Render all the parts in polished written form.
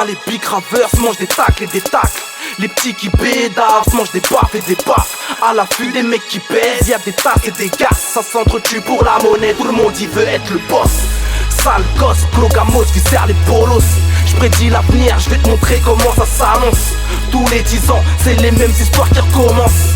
bien, les big ravers mangent des tacles et des tacles. Les petits qui bédavent mangent des baffes et des baffes. À l'affût des mecs qui pèsent, y'a des tasses et des gasses. Ça s'entretue pour la monnaie, tout le monde y veut être le boss. Sale gosse, clogamos, viscère les bolos. J'prédis l'avenir, j'vais te montrer comment ça s'annonce. Tous les 10 ans, c'est les mêmes histoires qui recommencent.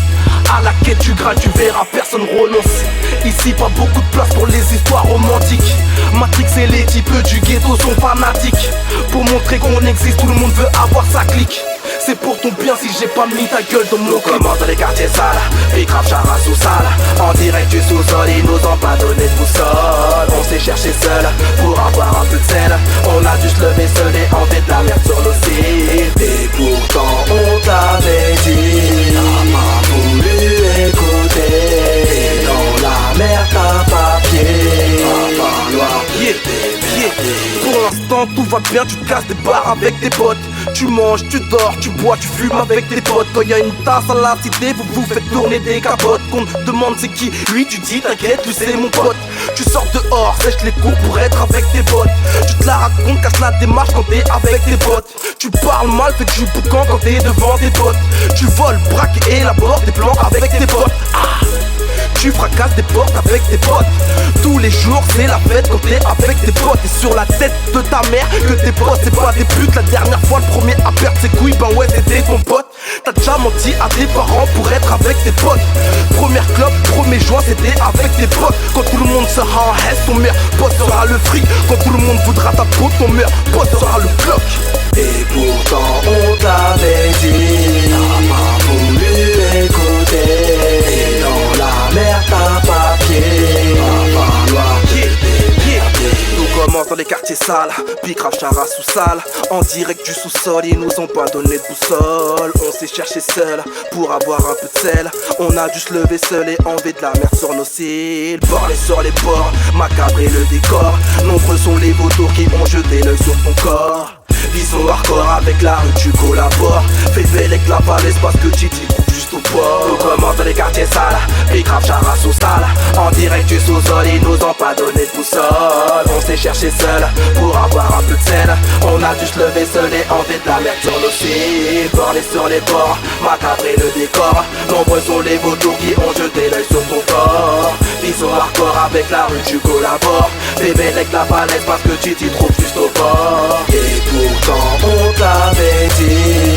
À la quête du Graal, tu verras, personne renonce. Ici, pas beaucoup de place pour les histoires romantiques. Matrix et les types du ghetto sont fanatiques. Pour montrer qu'on existe, tout le monde veut avoir sa clique. C'est pour ton bien si j'ai pas mis ta gueule dans mon clip. Commence dans les quartiers sales, puis grave chara sous salle. En direct du sous-sol, ils nous ont pas donné de boussole. On s'est cherché seul pour avoir un peu de sel. On a dû se lever seul et enlever de la merde sur nos cils. Et pourtant on t'avait dit, t'as pas voulu écouter. Et dans la merde t'as pas pied. Va falloir pied. Pour l'instant tout va bien, tu te casses des barres avec tes potes. Tu manges, tu dors, tu bois, tu fumes avec tes potes. Quand y'a une tasse à la cité, vous vous faites tourner des capotes. Qu'on te demande c'est qui, lui tu dis t'inquiète, lui c'est mon pote. Tu sors dehors, sèche les coups pour être avec tes potes. Tu te la racontes, casse la démarche quand t'es avec tes potes. Tu parles mal, fais du boucan quand t'es devant tes potes. Tu voles, braques et élabores des plans avec tes potes. Tu fracasses des portes avec tes potes. Tous les jours c'est la fête quand t'es avec tes potes. Et sur la tête de ta mère que tes potes c'est pas des putes. La dernière fois le premier à perdre ses couilles, ben ouais c'était ton pote. T'as déjà menti à tes parents pour être avec tes potes. Première club, premier joint c'était avec tes potes. Quand tout le monde sera en haisse, ton meilleur pote sera le fric. Quand tout le monde voudra ta peau, ton meilleur pote sera le bloc. Et pourtant on t'avait dit, t'as pas voulu écouter. Et dans la merde t'as pas pied. Va falloir pied. Tout commence dans les quartiers sales, puis grave chara sous salle. En direct du sous-sol, ils nous ont pas donné de boussole. On s'est cherché seul pour avoir un peu de sel. On a dû se lever seul et enlever de la merde sur nos cils. Borlés sur les bords, macabre et le décor. Nombreux sont les vautours qui ont jeté l'œil sur ton corps. Vision hardcore avec la rue tu collabores. Fais belle la falaise parce que tu t'y trouves juste au port. Tout commence dans les quartiers sales, puis grave chara sous salle. En direct du sous-sol, ils nous ont pas donné de boussole. On s'est cherché seul pour avoir un peu de sel. On a dû se lever seul et enlever de la merde sur nos cils. Borlés sur les bords, macabre et le décor. Nombreux sont les vautours qui ont jeté l'œil sur ton corps. Vision hardcore avec la rue tu collabores. Fais belle la falaise parce que tu t'y trouves juste au bord. Et pourtant on t'avait dit,